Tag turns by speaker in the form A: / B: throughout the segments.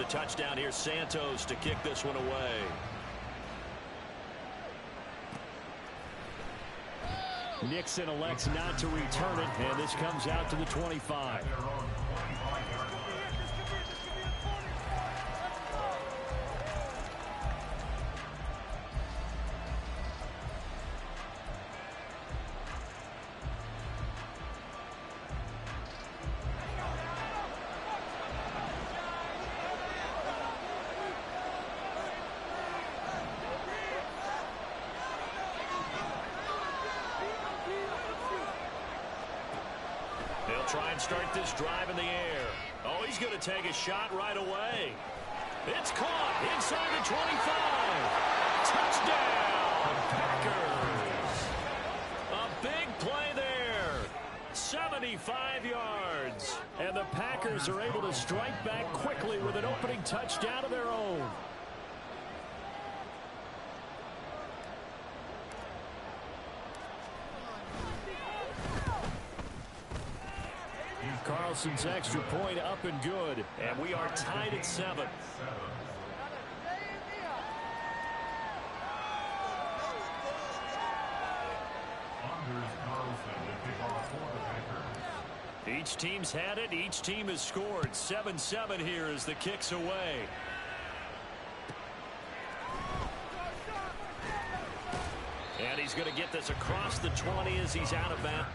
A: touchdown here, Santos, to kick this one away. Nixon elects not to return it, and this comes out to the 25. Try and start this drive in the air. Oh, he's going to take a shot right away. It's caught inside the 25. Touchdown, Packers. A big play there. 75 yards. And the Packers are able to strike back quickly with an opening touchdown of their own. Carlson's extra point up and good, and we are tied at 7. Each team's had it. Each team has scored. 7-7 here as the kick's away. And he's going to get this across the 20 as he's out of bounds.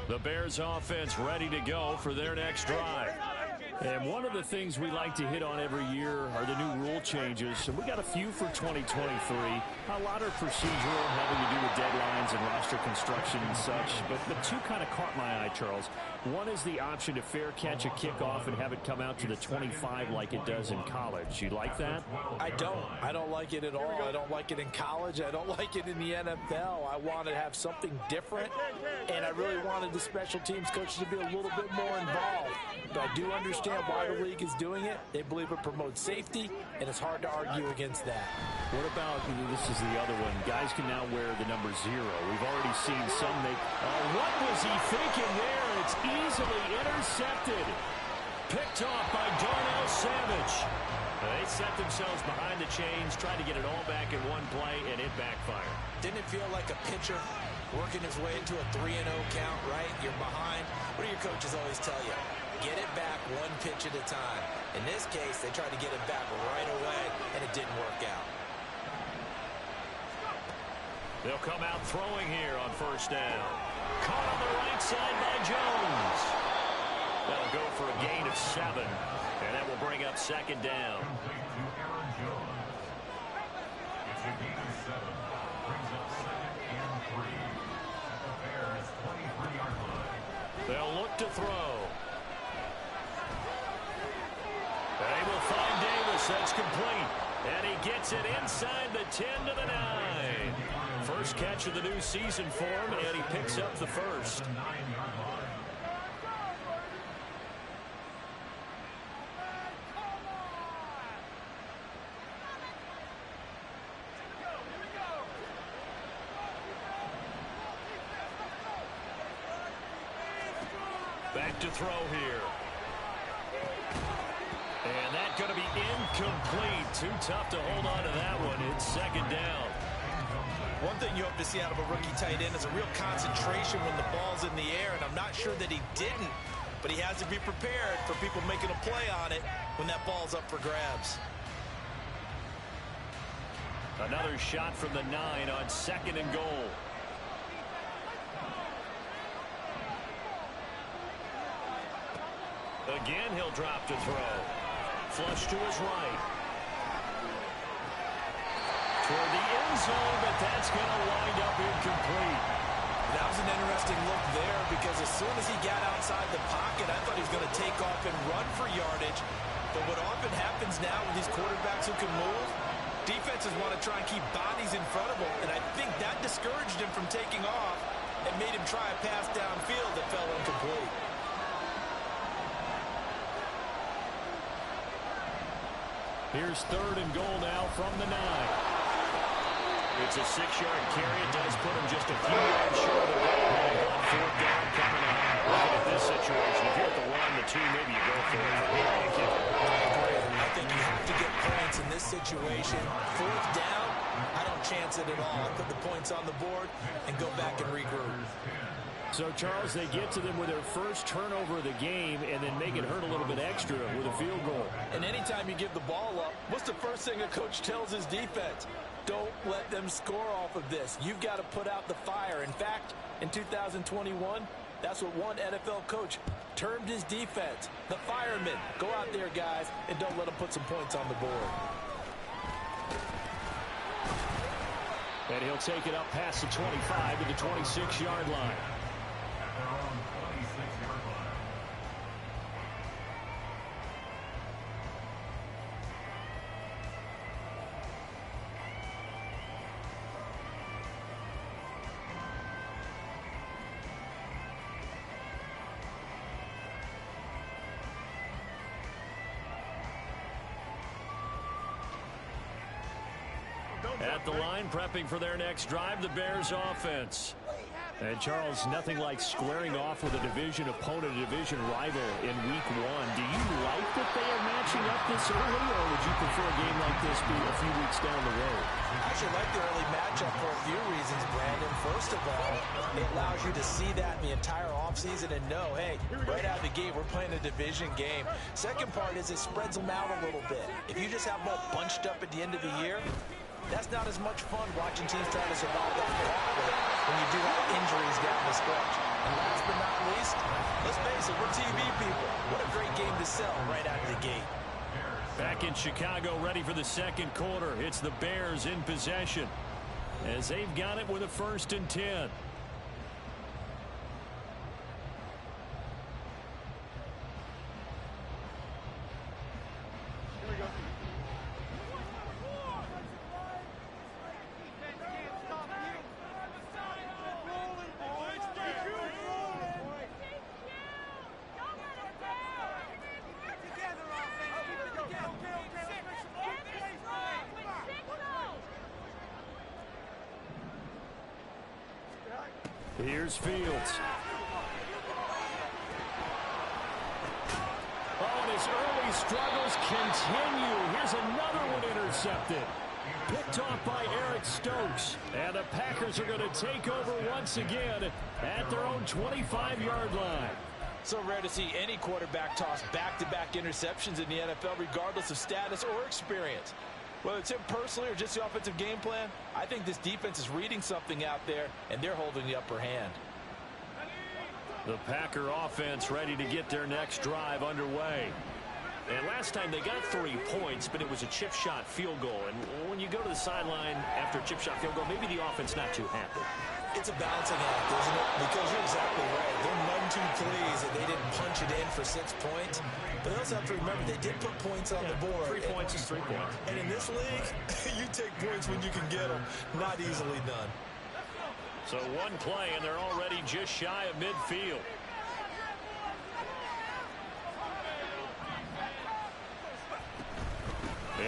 A: The Bears offense ready to go for their next drive. And one of the things we like to hit on every year are the new rule changes. And we got a few for 2023. A lot are procedural, having to do with deadlines and roster construction and such. But two kind of caught my eye, Charles. One is the option to fair catch a kickoff and have it come out to the 25 like it does in college. You like that?
B: I don't. I don't like it at all. I don't like it in college. I don't like it in the NFL. I want to have something different, and I really wanted the special teams coaches to be a little bit more involved. But I do understand why the league is doing it. They believe it promotes safety, and it's hard to argue against that.
A: What about, this is the other one, guys can now wear the number 0. We've already seen some make, what was he thinking there? It's easily intercepted. Picked off by Darnell Savage. They set themselves behind the chains, tried to get it all back in one play, and it backfired.
C: Didn't it feel like a pitcher working his way into a 3-0 count, right? You're behind. What do your coaches always tell you? Get it back one pitch at a time. In this case, they tried to get it back right away, and it didn't work out.
A: They'll come out throwing here on first down. Caught on the right side by Jones. That'll go for a gain of 7, and that will bring up second down. They'll look to throw. They will find Davis. That's complete. And he gets it inside the 10 to the 9. First catch of the new season for him, and he picks up the first. Back to throw here. And that's going to be incomplete. Too tough to hold on to that one. It's second down.
C: One thing you hope to see out of a rookie tight end is a real concentration when the ball's in the air, and I'm not sure that he didn't, but he has to be prepared for people making a play on it when that ball's up for grabs.
A: Another shot from the 9 on second and goal. Again, he'll drop to throw. flush to his right. Toward the end zone, but that's going to wind up incomplete.
C: That was an interesting look there because as soon as he got outside the pocket, I thought he was going to take off and run for yardage. But what often happens now with these quarterbacks who can move, defenses want to try and keep bodies in front of them, and I think that discouraged him from taking off and made him try a pass downfield that fell incomplete.
A: Here's 3rd and goal now from the 9. It's a 6-yard carry. It does put him just a few yards short of the goal line. 4th down coming up. Looking at this situation, if you're at the 1, the 2, maybe you go for it.
C: I think you have to get points in this situation. 4th down, I don't chance it at all. I put the points on the board and go back and regroup.
A: So, Charles, they get to them with their first turnover of the game and then make it hurt a little bit extra with a field goal.
B: And anytime you give the ball up, what's the first thing a coach tells his defense? Don't let them score off of this. You've got to put out the fire. In fact, in 2021, that's what one NFL coach termed his defense. The firemen. Go out there, guys, and don't let them put some points on the board.
A: And he'll take it up past the 25 to the 26-yard line. At the line, prepping for their next drive, the Bears offense. And, Charles, nothing like squaring off with a division opponent, a division rival in Week 1. Do you like that they are matching up this early, or would you prefer a game like this be a few weeks down the road?
C: I actually like the early matchup for a few reasons, Brandon. First of all, it allows you to see that in the entire offseason and know, hey, right out of the gate, we're playing a division game. Second part is it spreads them out a little bit. If you just have them all bunched up at the end of the year, that's not as much fun watching teams try to survive that when you do have injuries down the stretch. And last but not least, let's face it, we're TV people. What a great game to sell right out of the gate.
A: Back in Chicago, ready for the second quarter. It's the Bears in possession as they've got it with a 1st and 10. Here's Fields. Oh, and his early struggles continue. Here's another one intercepted. Picked off by Eric Stokes. And the Packers are going to take over once again at their own 25-yard line.
B: So rare to see any quarterback toss back-to-back interceptions in the NFL, regardless of status or experience. Whether it's him personally or just the offensive game plan, I think this defense is reading something out there, and they're holding the upper hand.
A: The Packer offense ready to get their next drive underway. And last time they got 3 points, but it was a chip shot field goal. And when you go to the sideline after a chip shot field goal, maybe the offense not too happy.
C: It's a balancing act, isn't it? Because you're exactly right. They're none too pleased that they didn't punch it in for 6 points. But they also have to remember they did put points on the board.
A: 3 points is 3 points.
C: And in this league, you take points when you can get them. Not easily done.
A: So one play, and they're already just shy of midfield.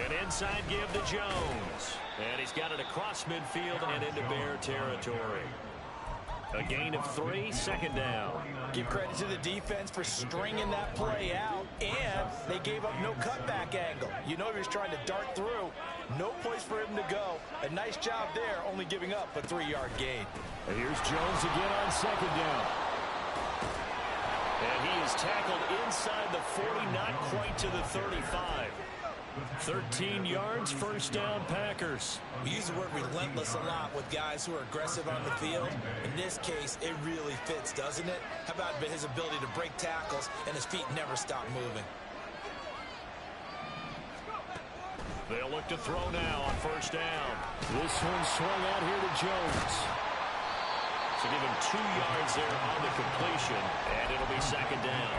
A: An inside give to Jones. And he's got it across midfield and into Bear territory. A gain of 3, 2nd down.
B: Give credit to the defense for stringing that play out, and they gave up no cutback angle. You know he was trying to dart through. No place for him to go. A nice job there, only giving up a 3-yard gain.
A: And here's Jones again on 2nd down. And he is tackled inside the 40, not quite to the 35. 13 yards, 1st down, Packers.
C: We use the word relentless a lot with guys who are aggressive on the field. In this case, it really fits, doesn't it? How about his ability to break tackles and his feet never stop moving?
A: They'll look to throw now on first down. This one swung out here to Jones. So give him 2 yards there on the completion, and it'll be second down.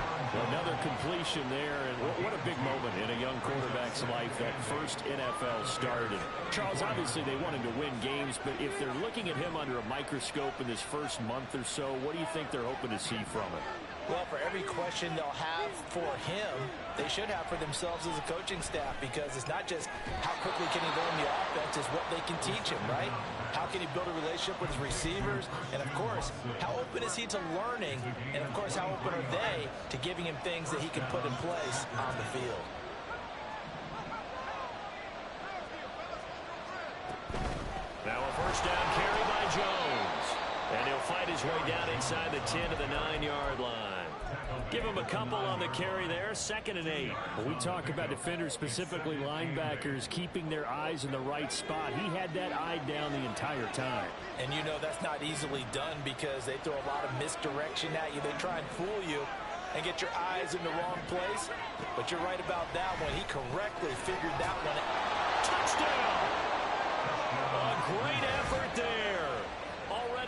A: Another completion there, and what a big moment in a young quarterback's life, that first NFL start. And Charles, obviously they want him to win games, but if they're looking at him under a microscope in this first month or so, what do you think they're hoping to see from him?
B: Well, for every question they'll have for him, they should have for themselves as a coaching staff, because it's not just how quickly can he learn the offense, it's what they can teach him, right? How can he build a relationship with his receivers? And, of course, how open is he to learning? And, of course, how open are they to giving him things that he can put in place on the field?
A: Now a first down carry by Jones. And he'll fight his way down inside the 10 to the 9-yard line. Give him a couple on the carry there, 2nd and 8.
D: When we talk about defenders, specifically linebackers, keeping their eyes in the right spot. He had that eye down the entire time.
B: And you know that's not easily done, because they throw a lot of misdirection at you. They try and fool you and get your eyes in the wrong place. But you're right about that one. He correctly figured that one out.
A: Touchdown! A great effort there.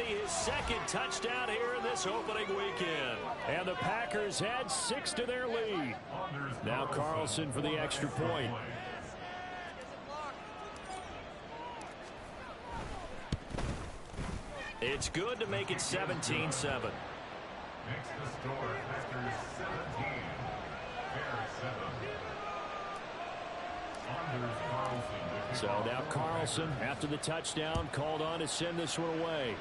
A: His second touchdown here in this opening weekend.
D: And the Packers had 6 to their lead. Now Carlson for the extra point.
A: It's good to make it 17-7.
E: Next to score, Packers 17, Bears 7.
D: So now Carlson, after the touchdown, called on to send this one away.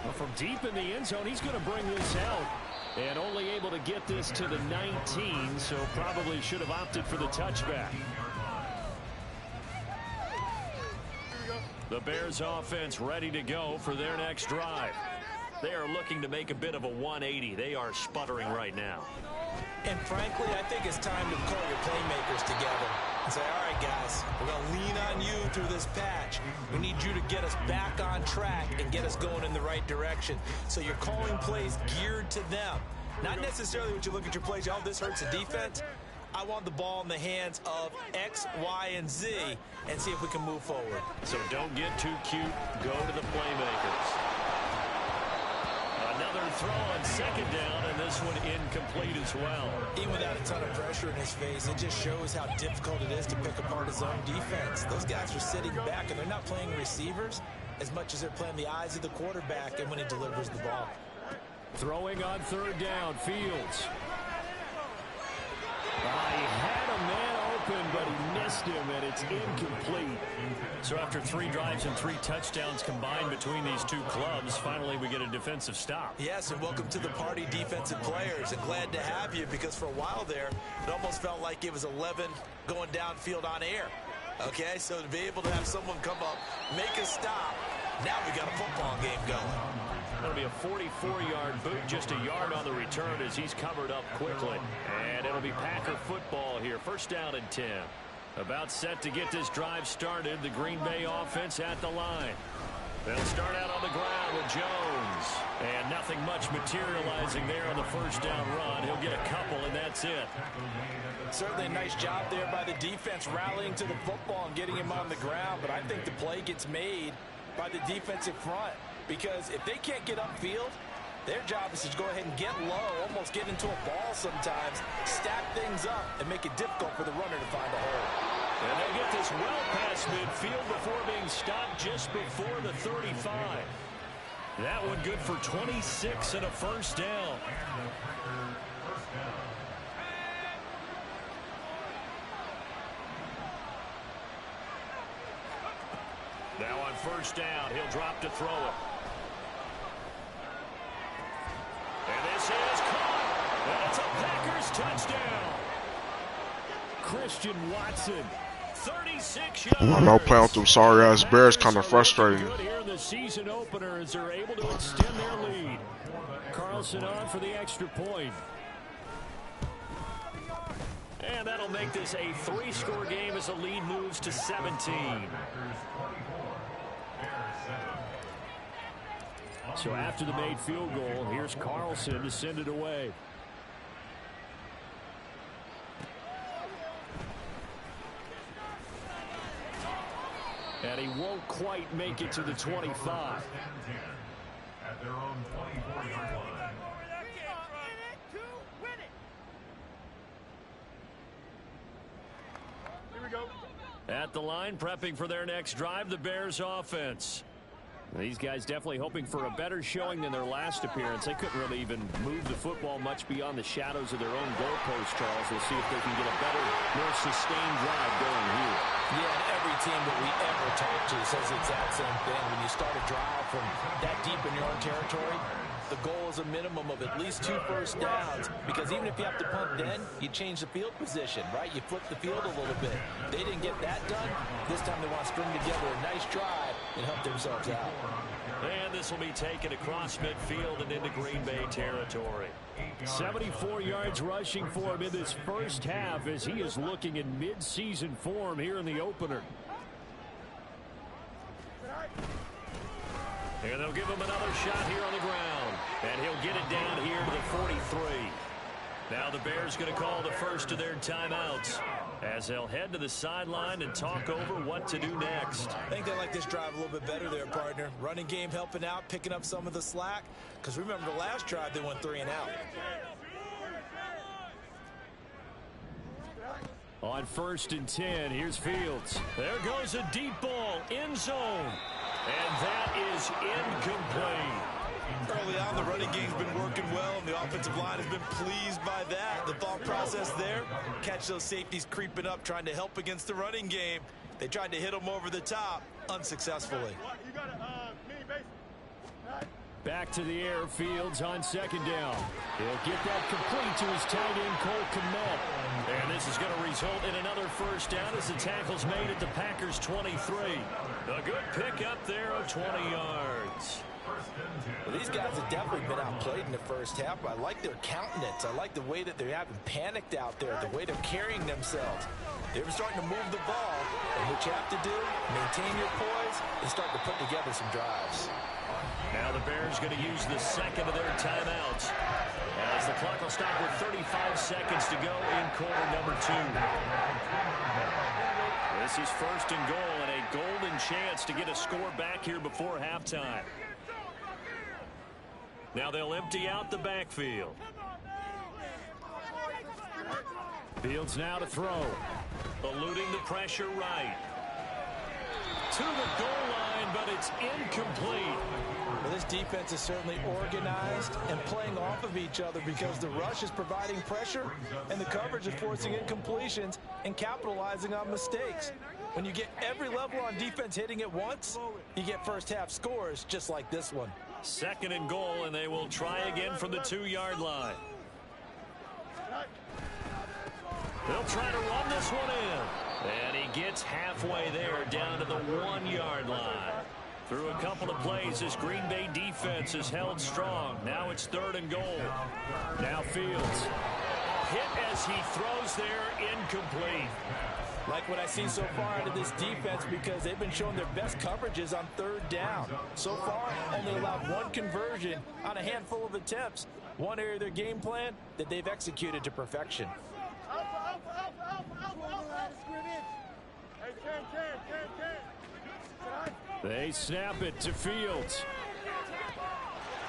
D: Well, from deep in the end zone, he's going to bring this out. And only able to get this to the 19, so probably should have opted for the touchback.
A: The Bears offense ready to go for their next drive. They are looking to make a bit of a 180. They are sputtering right now.
C: And frankly, I think it's time to call your playmakers together and say, all right, guys, we're going to lean on you through this patch. We need you to get us back on track and get us going in the right direction. So you're calling plays geared to them. Not necessarily when you look at your plays, oh, this hurts the defense. I want the ball in the hands of X, Y, and Z and see if we can move forward.
A: So don't get too cute. Go to the playmakers. Another throw on second down, and this one incomplete as well.
C: Even without a ton of pressure in his face, it just shows how difficult it is to pick apart his own defense. Those guys are sitting back, and they're not playing receivers as much as they're playing the eyes of the quarterback and when he delivers the ball.
D: Throwing on third down, Fields. He had a man open, but he missed him, and it's incomplete.
A: So after 3 drives and 3 touchdowns combined between these two clubs, finally we get a defensive stop.
C: Yes, and welcome to the party, defensive players. And glad to have you, because for a while there, it almost felt like it was 11 going downfield on air. Okay, so to be able to have someone come up, make a stop, now we got a football game going.
A: That'll be a 44-yard boot, just a yard on the return as he's covered up quickly. And it'll be Packer football here. First down and 10. About set to get this drive started. The Green Bay offense at the line. They'll start out on the ground with Jones. And nothing much materializing there on the first down run. He'll get a couple, and that's it.
B: Certainly a nice job there by the defense rallying to the football and getting him on the ground. But I think the play gets made by the defensive front. Because if they can't get upfield, their job is to go ahead and get low, almost get into a ball sometimes, stack things up, and make it difficult for the runner to find a hole.
A: And they get this well past midfield before being stopped just before the 35. That one good for 26 and a first down. Now on first down, he'll drop to throw it. And this is caught. And it's a Packers touchdown.
D: Christian Watson.
A: 36
F: I
A: yards.
F: know playing with them sorry-ass Bears kind of frustrating.
D: Good here in the season opener as they're able to extend their lead. Carlson on for the extra point.
A: And that'll make this a 3-score game as the lead moves to 17.
D: So after the made field goal, here's Carlson to send it away. he won't quite make it to the 25.
E: At their own 24-yard line.
A: At the line, prepping for their next drive, the Bears offense.
D: These guys definitely hoping for a better showing than their last appearance. They couldn't really even move the football much beyond the shadows of their own goalpost, Charles. We'll see if they can get a better, more sustained drive going here.
B: Yeah, and every team that we ever talk to says the exact same thing. When you start a drive from that deep in your own territory, the goal is a minimum of at least 2 first downs, because even if you have to punt then, you change the field position, right? You flip the field a little bit. They didn't get that done. This time they want to string together a nice drive and help themselves out.
A: And this will be taken across midfield and into Green Bay territory.
D: 74 yards rushing for him in this first half as he is looking in mid-season form here in the opener.
A: And they'll give him another shot here on the ground. And he'll get it down here to the 43. Now the Bears going to call the first of their timeouts as they'll head to the sideline and talk over what to do next.
C: I think they like this drive a little bit better there, partner. Running game helping out, picking up some of the slack. Because remember the last drive, they went 3 and out.
D: On 1st and 10, here's Fields.
A: There goes a deep ball, end zone. And that is incomplete.
C: Early on, the running game's been working well, and the offensive line has been pleased by that. The thought process there, catch those safeties creeping up, trying to help against the running game. They tried to hit them over the top, unsuccessfully.
D: Back to the air, Fields on 2nd down. He'll get that complete to his tight end, Cole Kmet.
A: And this is going to result in another first down as the tackle's made at the Packers' 23. A good pick up there of 20 yards.
B: Well, these guys have definitely been outplayed in the first half. I like their countenance. I like the way that they're having panicked out there, the way they're carrying themselves. They're starting to move the ball, and what you have to do, maintain your poise and start to put together some drives.
A: Now the Bears going to use the second of their timeouts as the clock will stop with 35 seconds to go in quarter number 2. This is 1st and goal and a golden chance to get a score back here before halftime. Now they'll empty out the backfield.
D: Fields now to throw.
A: Eluding the pressure right. To the goal line, but it's incomplete.
B: Well, this defense is certainly organized and playing off of each other because the rush is providing pressure and the coverage is forcing incompletions and capitalizing on mistakes. When you get every level on defense hitting at once, you get first half scores just like this one.
A: 2nd and goal, and they will try again from the 2-yard line. They'll try to run this one in. And he gets halfway there down to the 1-yard line. Through a couple of plays, this Green Bay defense is held strong. Now it's 3rd and goal.
D: Now Fields.
A: Hit as he throws there, incomplete.
B: Like what I see so far out of this defense because they've been showing their best coverages on 3rd down. So far, only allowed 1 conversion on a handful of attempts. One area of their game plan that they've executed to perfection.
D: They snap it to Fields.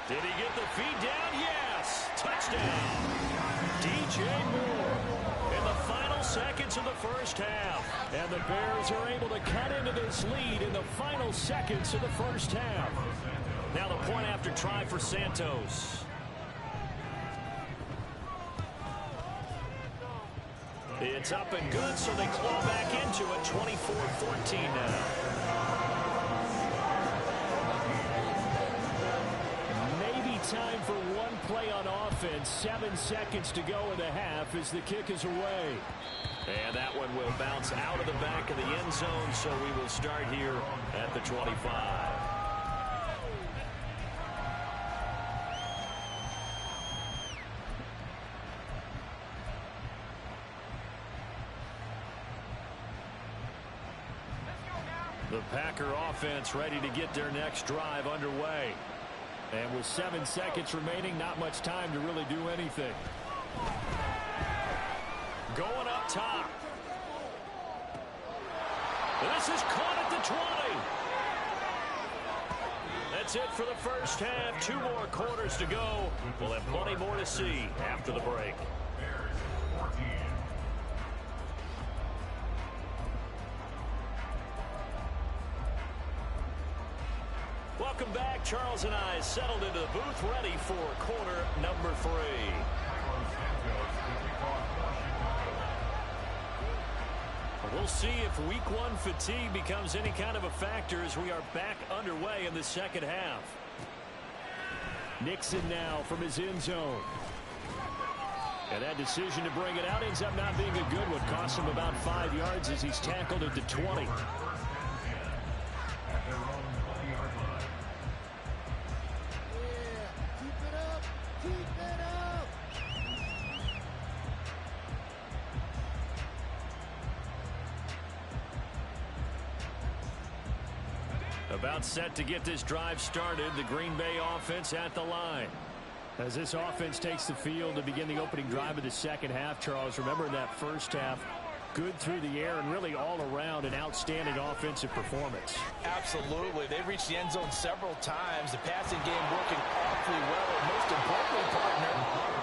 A: Did he get the feed down? Yes! Touchdown! DJ Moore in the final seconds of the first half.
D: And the Bears are able to cut into this lead in the final seconds of the first half.
A: Now the point after try for Santos. It's up and good, so they claw back into it, 24-14 now.
D: Maybe time for one play on offense. 7 seconds to go in the half as the kick is away.
A: And that one will bounce out of the back of the end zone, so we will start here at the 25. The Packer offense ready to get their next drive underway.
D: And with 7 seconds remaining, not much time to really do anything.
A: Going up top. This is caught at the 20. That's it for the first half. 2 more quarters to go. We'll have plenty more to see after the break. Welcome back. Charles and I settled into the booth, ready for quarter number 3. We'll see if week 1 fatigue becomes any kind of a factor as we are back underway in the second half. Nixon now from his end zone. And that decision to bring it out ends up not being a good one. Cost him about 5 yards as he's tackled at the 20. About set to get this drive started. The Green Bay offense at the line. As this offense takes the field to begin the opening drive of the second half, Charles, remember in that first half, good through the air and really all around an outstanding offensive performance.
B: Absolutely. They reached the end zone several times. The passing game working awfully well. And most importantly, partner,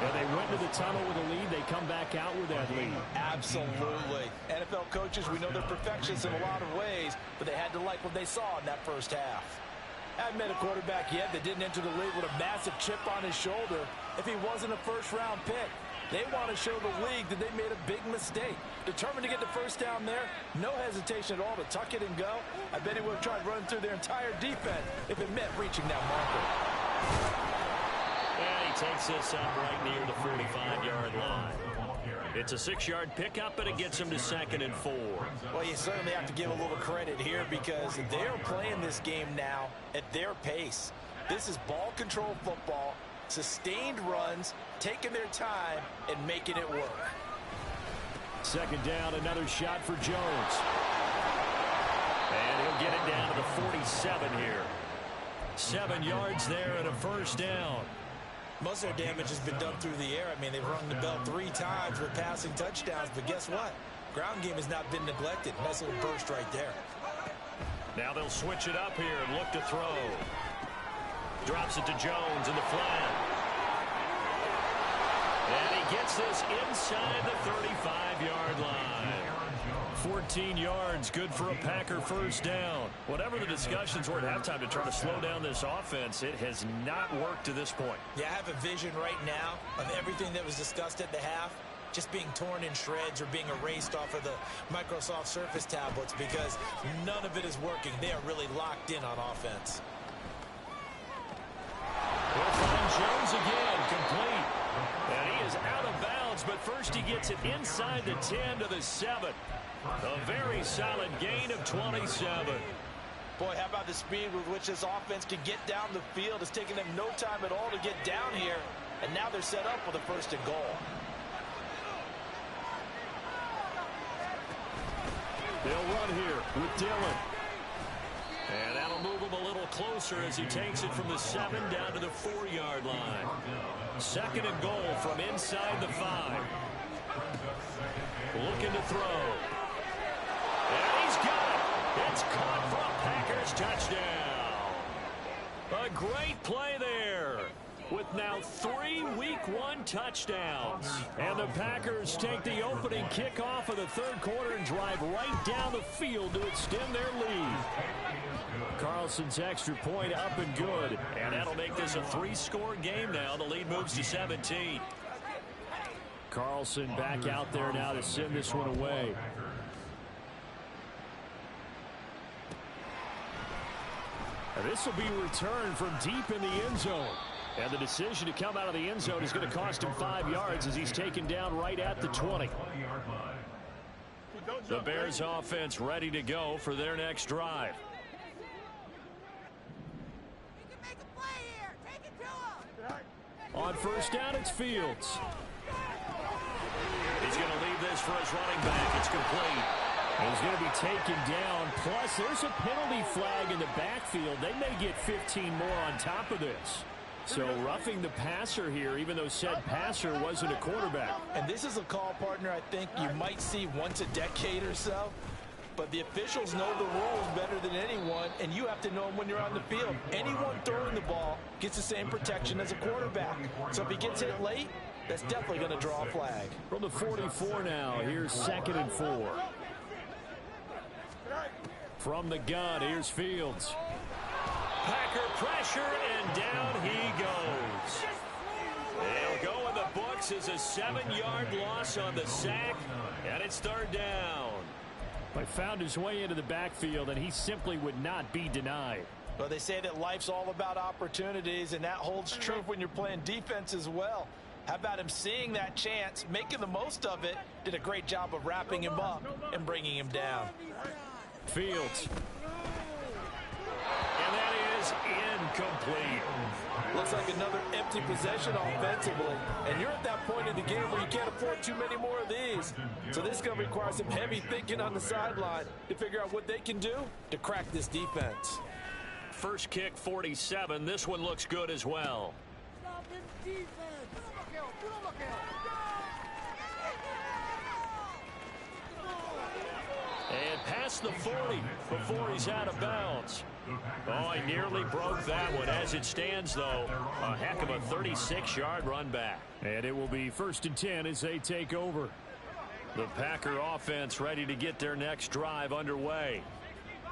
A: and they went to the tunnel with a lead. They come back out with that lead.
B: Absolutely. NFL coaches, we know they're perfectionists in a lot of ways, but they had to like what they saw in that first half. I haven't met a quarterback yet that didn't enter the league with a massive chip on his shoulder if he wasn't a first-round pick. They want to show the league that they made a big mistake. Determined to get the first down there. No hesitation at all to tuck it and go. I bet he would have tried running through their entire defense if it meant reaching that marker.
A: And he takes this up right near the 45-yard line. It's a 6-yard pickup, and it gets him to 2nd and 4.
B: Well, you certainly have to give a little credit here because they're playing this game now at their pace. This is ball control football, sustained runs, taking their time, and making it work.
A: 2nd down, another shot for Jones. And he'll get it down to the 47 here. 7 yards there and a first down.
C: Most of their damage has been done through the air. I mean, they've rung the bell 3 times with passing touchdowns, but guess what? Ground game has not been neglected. Nice little burst right there.
A: Now they'll switch it up here and look to throw. Drops it to Jones in the flat. And he gets this inside the 35-yard line. 14 yards, good for a Packer first down. Whatever the discussions were at halftime to try to slow down this offense, it has not worked to this point.
C: Yeah, I have a vision right now of everything that was discussed at the half just being torn in shreds or being erased off of the Microsoft Surface tablets because none of it is working. They are really locked in on offense.
A: We'll find Jones again, complete. And he is out of bounds, but first he gets it inside the 10 to the 7. A very solid gain of 27.
B: Boy, how about the speed with which this offense can get down the field? It's taken them no time at all to get down here, and now they're set up for the 1st and goal.
A: They'll run here with Dillon. And that'll move him a little closer as he takes it from the 7 down to the 4-yard line. 2nd and goal from inside the 5. Looking to throw. And he's got it. It's caught for a Packers touchdown. A great play there with now 3 Week 1 touchdowns. And the Packers take the opening kickoff of the 3rd quarter and drive right down the field to extend their lead. Carlson's extra point up and good. And that'll make this a 3-score game now. The lead moves to 17. Carlson back out there now to send this one away. And this will be returned from deep in the end zone. And the decision to come out of the end zone is going to cost him 5 yards as he's taken down right at the 20. The Bears offense ready to go for their next drive. On first down, it's Fields. He's going to leave this for his running back. It's complete. He's going to be taken down. Plus, there's a penalty flag in the backfield. They may get 15 more on top of this. So roughing the passer here, even though said passer wasn't a quarterback.
B: And this is a call, partner, I think you might see once a decade or so. but the officials know the rules better than anyone, and you have to know them when you're on the field. Anyone throwing the ball gets the same protection as a quarterback. So if he gets hit late, that's definitely going to draw a flag.
A: From the 44 now, here's 2nd and 4. From the gun, here's Fields. Packer pressure, and down he goes. They'll go in the books as a 7-yard loss on the sack, and it's 3rd down. He found his way into the backfield, and he simply would not be denied.
B: Well, they say that life's all about opportunities, and that holds true when you're playing defense as well. How about him seeing that chance, making the most of it, did a great job of wrapping him up and bringing him down.
A: Fields. And that is incomplete.
B: Looks like another empty possession offensively. And you're at that point in the game where you can't afford too many more of these. So this is going to require some heavy thinking on the sideline to figure out what they can do to crack this defense.
A: First kick, 47. This one looks good as well. And past the 40 before he's out of bounds. Oh, he nearly broke that one. As it stands, though, a heck of a 36-yard run back. And it will be 1st and 10 as they take over. The Packer offense ready to get their next drive underway.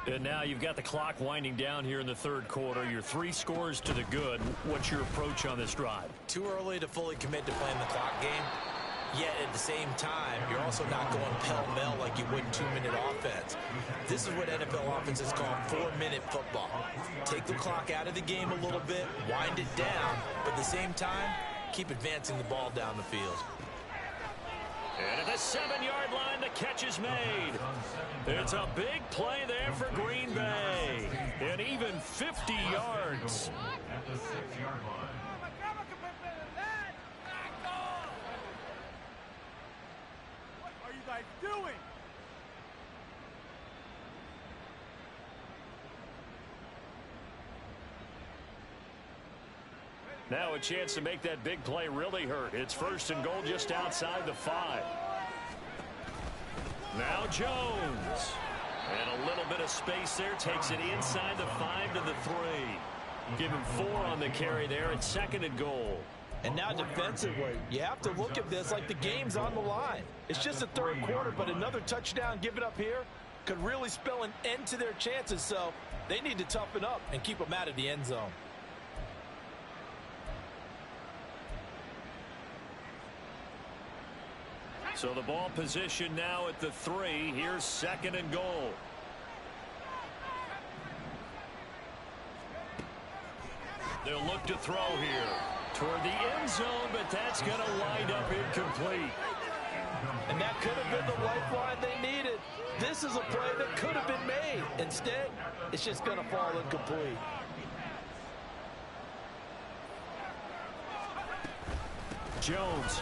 A: And now you've got the clock winding down here in the 3rd quarter. Your 3 scores to the good. What's your approach on this drive?
C: Too early to fully commit to playing the clock game. Yet at the same time, you're also not going pell-mell like you would in 2-minute offense. This is what NFL offenses call 4-minute football. Take the clock out of the game a little bit, wind it down, but at the same time, keep advancing the ball down the field.
A: And at the 7-yard line, the catch is made. It's a big play there for Green Bay. And even 50 yards.
E: At the 6-yard line.
G: Doing?
A: Now a chance to make that big play really hurt. It's 1st and goal just outside the 5. Now Jones. And a little bit of space there. Takes it inside the 5 to the 3. Give him 4 on the carry there at 2nd and goal.
B: And now defensively, you have to look at this like the game's on the line. It's just the 3rd quarter, but another touchdown given up here could really spell an end to their chances. So they need to toughen up and keep them out of the end zone.
A: So the ball position now at the 3. Here's 2nd and goal. They'll look to throw here toward the end zone, but that's going to wind up incomplete.
B: And that could have been the lifeline they needed. This is a play that could have been made. Instead, it's just going to fall incomplete.
A: Jones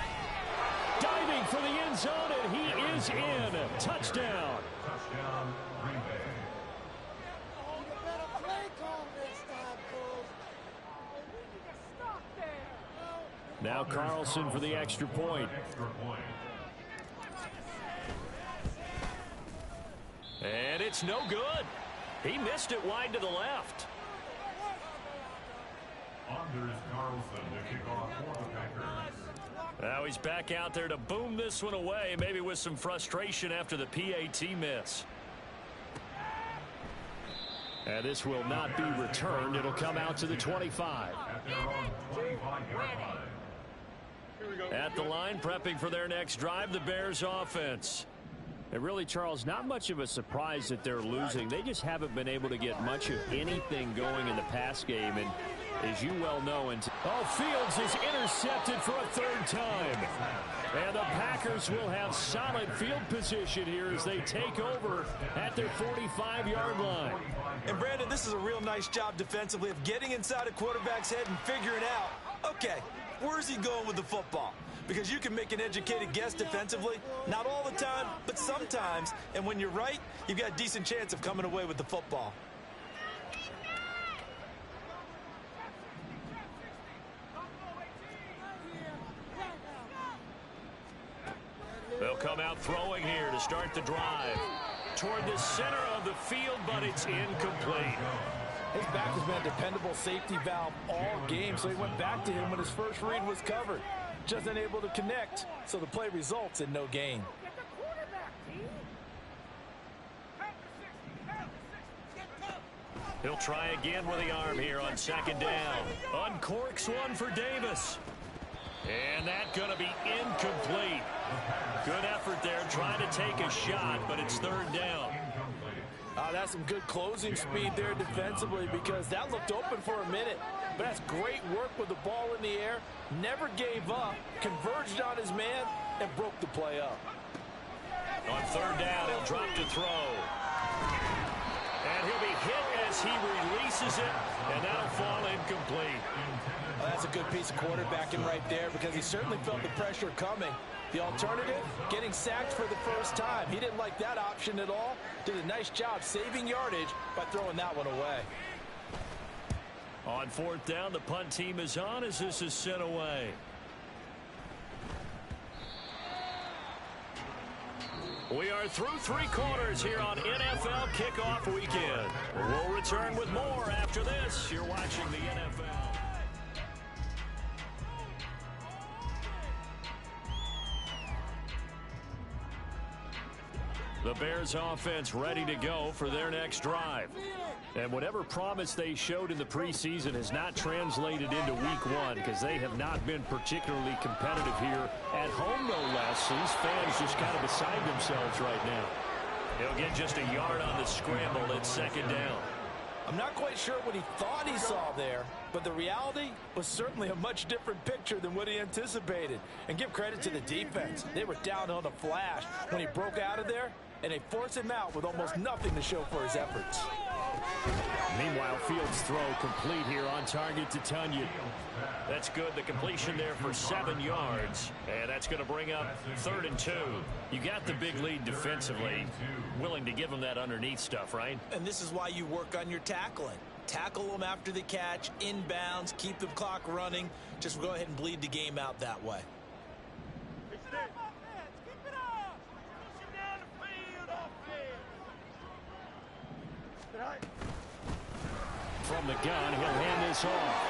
A: diving for the end zone, and he is in. Touchdown.
E: Touchdown, Green Bay.
A: Now Carlson for the extra point. And it's no good. He missed it wide to the left.
E: Anders Carlson to kick off for the Packers.
A: Now he's back out there to boom this one away, maybe with some frustration after the PAT miss. And this will not be returned. It'll come out to the 25.
E: At their own 25-yard line.
A: At the line, prepping for their next drive, the Bears offense. And really, Charles, not much of a surprise that they're losing. They just haven't been able to get much of anything going in the pass game. And as you well know, Fields is intercepted for a 3rd time. And the Packers will have solid field position here as they take over at their 45-yard line.
B: And Brandon, this is a real nice job defensively of getting inside a quarterback's head and figuring out, okay, where's he going with the football? Because you can make an educated guess defensively, not all the time, but sometimes. And when you're right, you've got a decent chance of coming away with the football.
A: They'll come out throwing here to start the drive. toward the center of the field, but it's incomplete.
B: His back has been a dependable safety valve all game, so he went back to him when his first read was covered. Just unable to connect, so the play results in no gain.
A: He'll try again with the arm here on second down. Uncorks one for Davis. And that's going to be incomplete. Good effort there trying to take a shot, but it's third down.
B: That's some good closing speed there defensively, because that looked open for a minute. But that's great work with the ball in the air. Never gave up, converged on his man, and broke the play up.
A: On third down, he'll drop to throw. And he'll be hit as he releases it, and that'll fall incomplete.
B: Well, that's a good piece of quarterbacking right there, because he certainly felt the pressure coming. The alternative, getting sacked for the first time. He didn't like that option at all. Did a nice job saving yardage by throwing that one away.
A: On fourth down, the punt team is on as this is sent away. We are through three quarters here on NFL Kickoff Weekend. We'll return with more after this. You're watching the NFL. The Bears offense ready to go for their next drive. And whatever promise they showed in the preseason has not translated into week one, because they have not been particularly competitive here at home, no less. These fans just kind of beside themselves right now. He'll get just a yard on the scramble at second down.
B: I'm not quite sure what he thought he saw there, but the reality was certainly a much different picture than what he anticipated. And give credit to the defense. They were down on a flash when he broke out of there, and they forced him out with almost nothing to show for his efforts.
A: Meanwhile, Fields' throw complete here on target to Tunyon. That's good. The completion there for 7 yards. And that's going to bring up 3rd and 2. You got the big lead defensively. Willing to give them that underneath stuff, right?
C: And this is why you work on your tackling. Tackle them after the catch, inbounds, keep the clock running. Just go ahead and bleed the game out that way.
A: From the gun, he'll hand this off.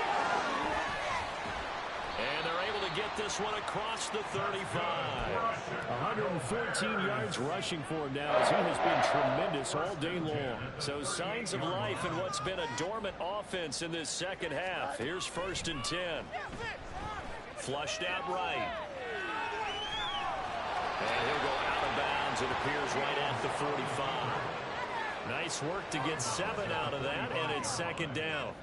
A: And they're able to get this one across the 35. 114 yards rushing for him now, as he has been tremendous all day long. So signs of life in what's been a dormant offense in this second half. Here's 1st and 10. Flushed out right. And he'll go out of bounds, it appears, right at the 45. Nice work to get 7 out of that, and it's 2nd down.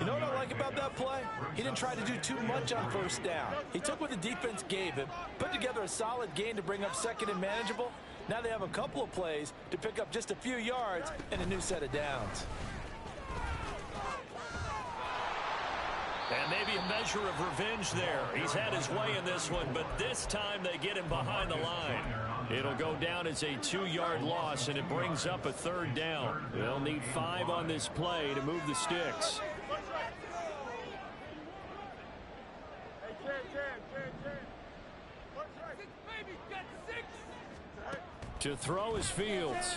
B: You know what I like about that play? He didn't try to do too much on 1st down. He took what the defense gave him, put together a solid gain to bring up 2nd and manageable. Now they have a couple of plays to pick up just a few yards and a new set of downs.
A: And maybe a measure of revenge there. He's had his way in this one, but this time they get him behind the line. It'll go down as a 2-yard loss, and it brings up a 3rd down. They'll need 5 on this play to move the sticks. To throw is Fields.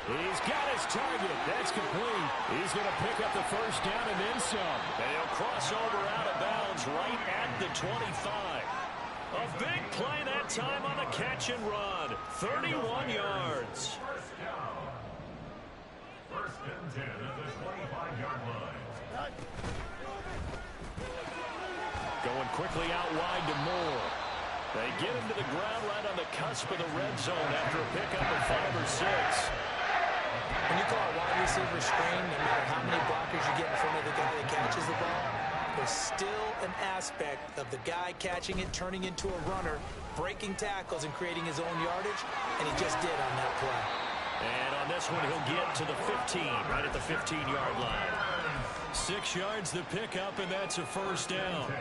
A: He's got his target. That's complete. He's going to pick up the 1st down and then some. And he'll cross over out of bounds right at the 25. A big play that time on the catch and run. 31 yards.
E: 1st and 10 at the 25-yard line.
A: Going quickly out wide to Moore. They get him to the ground right on the cusp of the red zone after a pickup of 5 or 6.
C: When you call a wide receiver screen, no matter how many blockers you get in front of the guy that catches the ball, there's still an aspect of the guy catching it, turning into a runner, breaking tackles and creating his own yardage, and he just did on that play.
A: And on this one, he'll get to the 15, right at the 15-yard line. 6 yards the pickup, and that's a 1st down.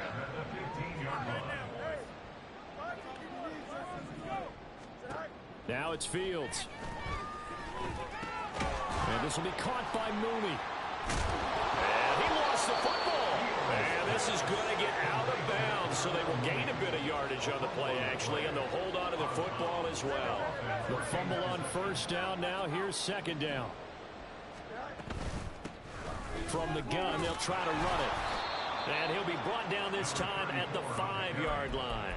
A: Now it's Fields. And this will be caught by Mooney. And he lost the football. And this this is going to get out of bounds, so they will gain a bit of yardage on the play, actually, and they'll hold on to the football as well. The fumble on first down now. Here's second down. From the gun, they'll try to run it. And he'll be brought down this time at the 5-yard line.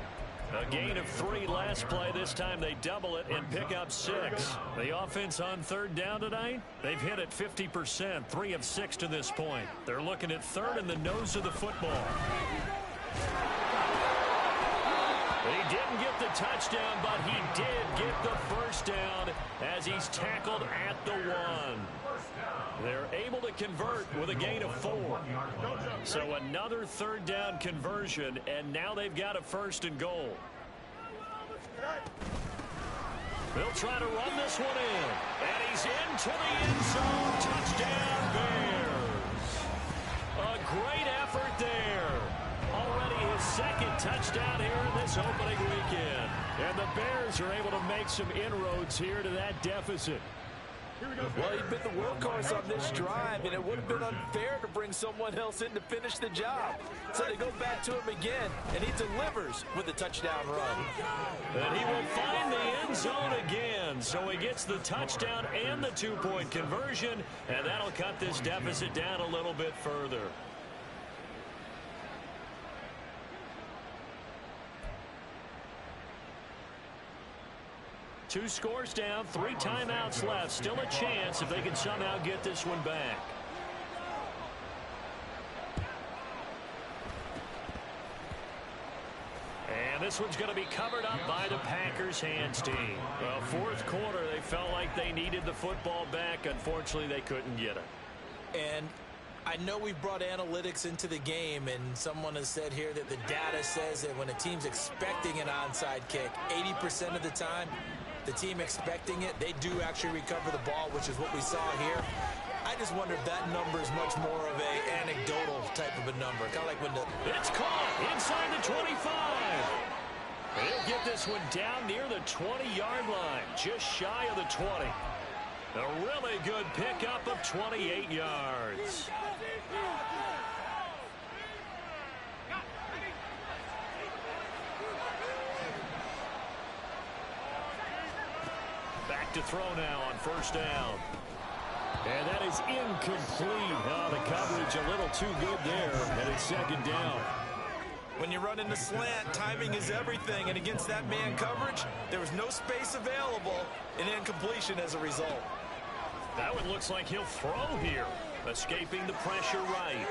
A: A gain of 3 last play. This time they double it and pick up 6. The offense on third down tonight, they've hit it 50%, 3 of 6 to this point. They're looking at third in the nose of the football. He didn't get the touchdown, but he did get the first down as he's tackled at the 1. They're able to convert with a gain of 4. So another third down conversion, and now they've got a 1st and goal. They'll try to run this one in, and he's into the end zone. Touchdown, Bears. A great effort there. Already his 2nd touchdown here in this opening weekend. And the Bears are able to make some inroads here to that deficit.
B: Well, he'd been the workhorse on this drive, and it would have been unfair to bring someone else in to finish the job. So they go back to him again, and he delivers with a touchdown run.
A: And he will find the end zone again. So he gets the touchdown and the 2-point conversion, and that'll cut this deficit down a little bit further. Two scores down, 3 timeouts left. Still a chance if they can somehow get this one back. And this one's going to be covered up by the Packers hands team. Well, 4th quarter, they felt like they needed the football back. Unfortunately, they couldn't get it.
C: And I know we brought analytics into the game, and someone has said here that the data says that when a team's expecting an onside kick, 80% of the time, the team expecting it, they do actually recover the ball, which is what we saw here. I just wonder if that number is much more of a anecdotal type of a number. Kind of like when the...
A: It's caught inside the 25. They'll get this one down near the 20-yard line, just shy of the 20. A really good pickup of 28 yards. Back to throw now on first down. And that is incomplete. Oh, the coverage a little too good there, and it's second down.
C: When you run in the slant, timing is everything, and against that man coverage, there was no space available, and incompletion as a result.
A: That one looks like he'll throw here, escaping the pressure right.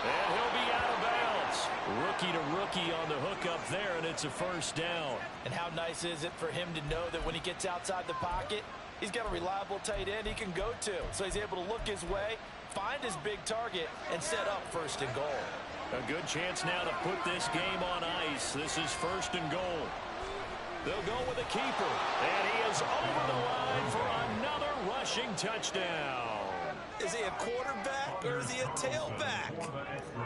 A: And he'll be out of bounds. Rookie to rookie on the hook up there, and it's a first down.
B: And how nice is it for him to know that when he gets outside the pocket, he's got a reliable tight end he can go to. So he's able to look his way, find his big target, and set up 1st and goal.
A: A good chance now to put this game on ice. This is 1st and goal. They'll go with the keeper, and he is over the line for another rushing touchdown.
C: Is he a quarterback or is he a tailback?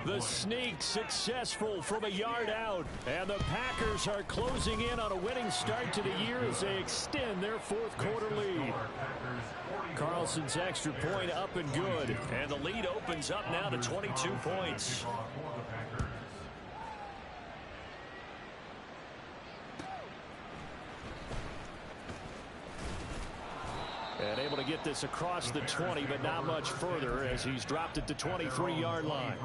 A: The sneak successful from a yard out, and the Packers are closing in on a winning start to the year as they extend their 4th quarter lead. Carlson's extra point up and good, and the lead opens up now to 22 points. And able to get this across the 20, but not much further as he's dropped it to 23-yard line.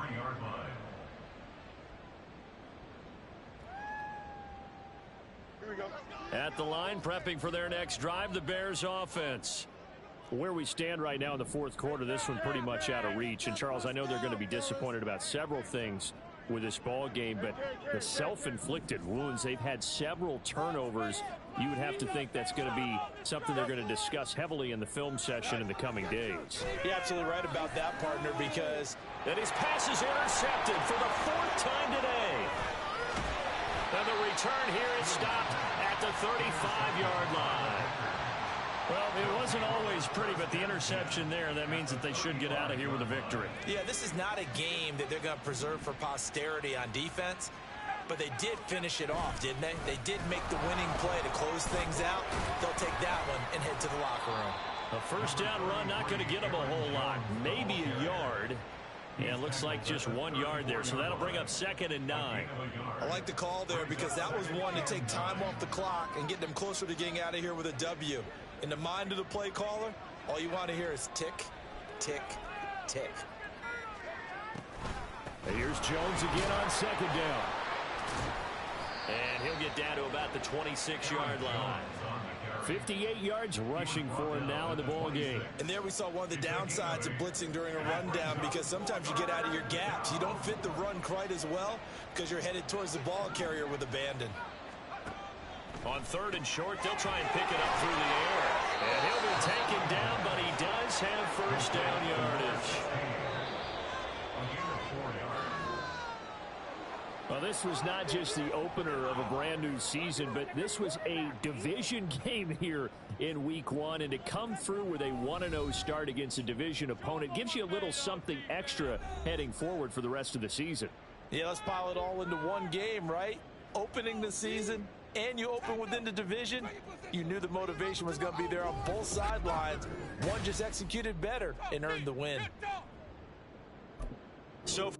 A: At the line, prepping for their next drive, the Bears offense. Where we stand right now in the 4th quarter, this one pretty much out of reach. And, Charles, I know they're going to be disappointed about several things with this ball game, but the self-inflicted wounds, they've had several turnovers. You would have to think that's going to be something they're going to discuss heavily in the film session in the coming days.
B: You're absolutely right about that, partner, because...
A: And his pass is intercepted for the 4th time today. And the return here is stopped at the 35-yard line. Well, it wasn't always pretty, but the interception there, that means that they should get out of here with a victory.
C: Yeah, this is not a game that they're going to preserve for posterity on defense, but they did finish it off, didn't they? They did make the winning play to close things out. They'll take that one and head to the locker room.
A: A first down run, not going to get him a whole lot. Maybe a yard. Yeah, it looks like just 1 yard there, so that'll bring up 2nd and 9.
C: I like the call there because that was one to take time off the clock and get them closer to getting out of here with a W. In the mind of the play caller, all you want to hear is tick, tick, tick.
A: Here's Jones again on 2nd down. And he'll get down to about the 26-yard line. 58 yards rushing for him now in the ball game.
C: And there we saw one of the downsides of blitzing during a rundown, because sometimes you get out of your gaps. You don't fit the run quite as well because you're headed towards the ball carrier with abandon.
A: On 3rd and short, they'll try and pick it up through the air. And he'll be taken down, but he does have first down yardage. Well, this was not just the opener of a brand new season, but this was a division game here in week 1. And to come through with a 1-0 start against a division opponent gives you a little something extra heading forward for the rest of the season.
B: Yeah, let's pile it all into one game, right? Opening the season, and you open within the division. You knew the motivation was going to be there on both sidelines. One just executed better and earned the win.
A: So